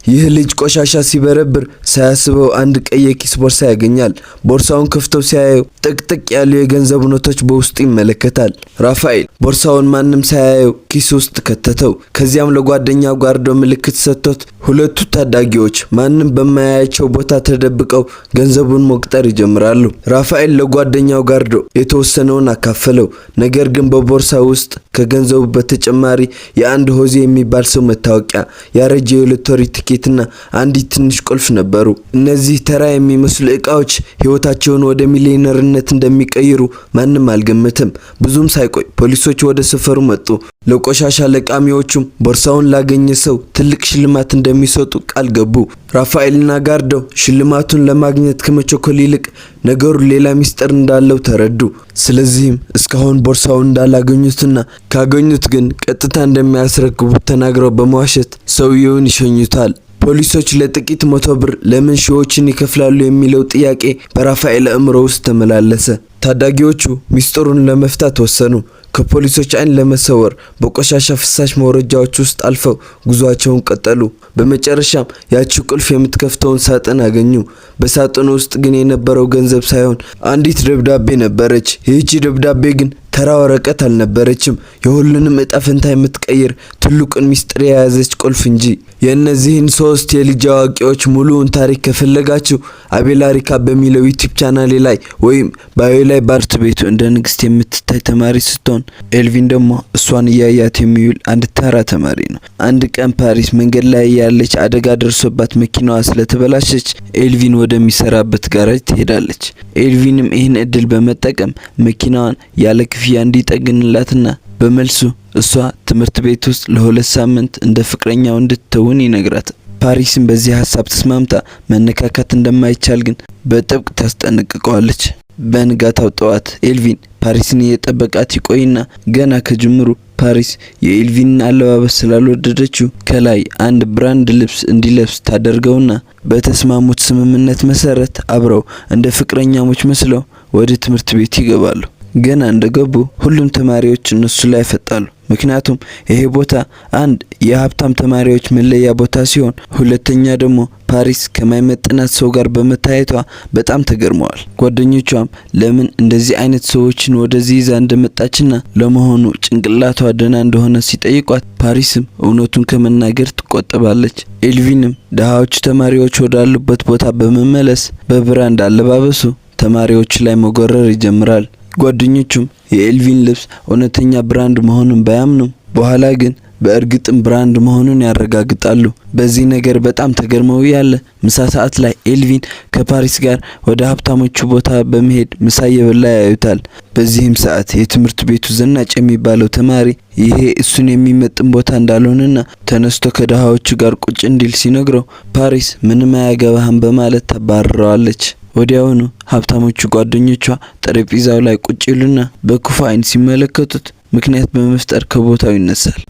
ይህ ልጅ ቆሻሻ ሲበረብር ሳያስበው አንድ ቀይ የኪስ ቦርሳ ያገኛል። ቦርሳውን ከፍቶ ሲያየው ጥቅጥቅ ያሉ የገንዘብ ኖቶች በውስጡ ይመለከታል። ራፋኤል ቦርሳውን ማንም ሳያየው ኪስ ውስጥ ከተተው። ከዚያም ለጓደኛው ጋርዶ ምልክት ሰጥቶት ሁለቱ ታዳጊዎች ማንም በማያያቸው ቦታ ተደብቀው ገንዘቡን መቁጠር ይጀምራሉ። ራፋኤል ለጓደኛው ጋርዶ የተወሰነውን አካፈለው። ነገር ግን በቦርሳ ውስጥ ከገንዘቡ በተጨማሪ የአንድ ሆዜ የሚባል ሰው መታወቂያ፣ ያረጀ የሎተሪ ትኬትና አንዲት ትንሽ ቁልፍ ነበሩ። እነዚህ ተራ የሚመስሉ ዕቃዎች ሕይወታቸውን ወደ ሚሊዮነርነት እንደሚቀይሩ ማንም አልገመተም። ብዙም ሳይቆይ ፖሊሶች ወደ ሰፈሩ መጡ። ለቆሻሻ ለቃሚዎቹም ቦርሳውን ላገኘ ሰው ትልቅ ሽልማት እንደሚሰጡ ቃል ገቡ። ራፋኤልና ጋርዶ ሽልማቱን ለማግኘት ከመቸኮል ይልቅ ነገሩ ሌላ ሚስጥር እንዳለው ተረዱ። ስለዚህም እስካሁን ቦርሳውን እንዳላገኙትና ካገኙት ግን ቀጥታ እንደሚያስረክቡት ተናግረው በመዋሸት ሰውየውን ይሸኙታል። ፖሊሶች ለጥቂት 100 ብር ለምን ሺዎችን ይከፍላሉ የሚለው ጥያቄ በራፋኤል አእምሮ ውስጥ ተመላለሰ። ታዳጊዎቹ ሚስጥሩን ለመፍታት ወሰኑ። ከፖሊሶች አይን ለመሰወር በቆሻሻ ፍሳሽ መውረጃዎች ውስጥ አልፈው ጉዟቸውን ቀጠሉ። በመጨረሻም ያቺ ቁልፍ የምትከፍተውን ሳጥን አገኙ። በሳጥኑ ውስጥ ግን የነበረው ገንዘብ ሳይሆን አንዲት ደብዳቤ ነበረች። ይህቺ ደብዳቤ ግን ተራ ወረቀት አልነበረችም፣ የሁሉንም እጣ ፈንታ የምትቀይር ትልቁን ሚስጥር የያዘች ቁልፍ እንጂ። የእነዚህን 3 የልጅ አዋቂዎች ሙሉውን ታሪክ ከፈለጋችሁ አቤላሪካ በሚለው ዩቲዩብ ቻናሌ ላይ ወይም ባዮ ላይ ባርት ቤቱ እንደ ንግስት የምትታይ ተማሪ ስትሆን ኤልቪን ደግሞ እሷን እያያት የሚውል አንድ ተራ ተማሪ ነው። አንድ ቀን ፓሪስ መንገድ ላይ ያለች አደጋ ደርሶባት መኪናዋ ስለተበላሸች ኤልቪን ወደሚሰራበት ጋራጅ ትሄዳለች። ኤልቪንም ይህን እድል በመጠቀም መኪናዋን ያለ ክፍያ እንዲጠግንላትና በመልሱ እሷ ትምህርት ቤት ውስጥ ለ2 ሳምንት እንደ ፍቅረኛው እንድትተውን ይነግራታል። ፓሪስም በዚህ ሀሳብ ተስማምታ መነካካት እንደማይቻል ግን በጥብቅ ታስጠነቅቀዋለች። በንጋታው ጠዋት ኤልቪን ፓሪስን እየጠበቃት ይቆይና ገና ከጅምሩ ፓሪስ የኤልቪንን አለባበስ ስላልወደደችው ከላይ አንድ ብራንድ ልብስ እንዲለብስ ታደርገውና በተስማሙት ስምምነት መሰረት አብረው እንደ ፍቅረኛሞች መስለው ወደ ትምህርት ቤት ይገባሉ። ገና እንደገቡ ሁሉም ተማሪዎች እነሱ ላይ ፈጣሉ። ምክንያቱም ይሄ ቦታ አንድ የሀብታም ተማሪዎች መለያ ቦታ ሲሆን፣ ሁለተኛ ደግሞ ፓሪስ ከማይመጥናት ሰው ጋር በመታየቷ በጣም ተገርመዋል። ጓደኞቿም ለምን እንደዚህ አይነት ሰዎችን ወደዚህ ይዛ እንደመጣችና ለመሆኑ ጭንቅላቷ ደህና እንደሆነ ሲጠይቋት ፓሪስም እውነቱን ከመናገር ትቆጠባለች። ኤልቪንም ደሃዎቹ ተማሪዎች ወዳሉበት ቦታ በመመለስ በብራንድ አለባበሱ ተማሪዎች ላይ መጎረር ይጀምራል። ጓደኞቹም የኤልቪን ልብስ እውነተኛ ብራንድ መሆኑን ባያምኑም በኋላ ግን በእርግጥም ብራንድ መሆኑን ያረጋግጣሉ። በዚህ ነገር በጣም ተገርመው ያለ ምሳ ሰዓት ላይ ኤልቪን ከፓሪስ ጋር ወደ ሀብታሞቹ ቦታ በመሄድ ምሳ እየበላ ያዩታል። በዚህም ሰዓት የትምህርት ቤቱ ዘናጭ የሚባለው ተማሪ ይሄ እሱን የሚመጥን ቦታ እንዳልሆነና ተነስቶ ከደሃዎቹ ጋር ቁጭ እንዲል ሲነግረው ፓሪስ ምንም አያገባህም በማለት ታባርረዋለች። ወዲያውኑ ሀብታሞቹ ጓደኞቿ ጠረጴዛው ላይ ቁጭ ይሉና በክፉ አይን ሲመለከቱት ምክንያት በመፍጠር ከቦታው ይነሳል።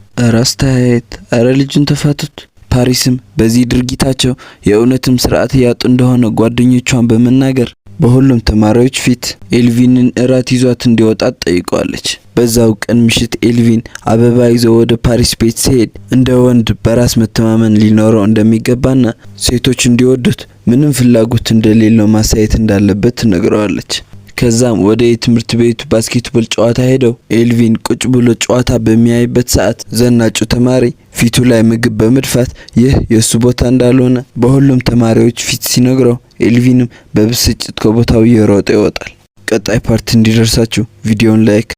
አስተያየት አረ ልጁን ተፋቱት። ፓሪስም በዚህ ድርጊታቸው የእውነትም ስርዓት ያጡ እንደሆነ ጓደኞቿን በመናገር በሁሉም ተማሪዎች ፊት ኤልቪንን እራት ይዟት እንዲወጣ ጠይቀዋለች። በዛው ቀን ምሽት ኤልቪን አበባ ይዞ ወደ ፓሪስ ቤት ሲሄድ እንደ ወንድ በራስ መተማመን ሊኖረው እንደሚገባና ሴቶች እንዲወዱት ምንም ፍላጎት እንደሌለው ማሳየት እንዳለበት ትነግረዋለች። ከዛም ወደ የትምህርት ቤቱ ባስኬትቦል ጨዋታ ሄደው ኤልቪን ቁጭ ብሎ ጨዋታ በሚያይበት ሰዓት ዘናጩ ተማሪ ፊቱ ላይ ምግብ በመድፋት ይህ የሱ ቦታ እንዳልሆነ በሁሉም ተማሪዎች ፊት ሲነግረው ኤልቪንም በብስጭት ከቦታው እየሮጠ ይወጣል። ቀጣይ ፓርት እንዲደርሳችሁ ቪዲዮን ላይክ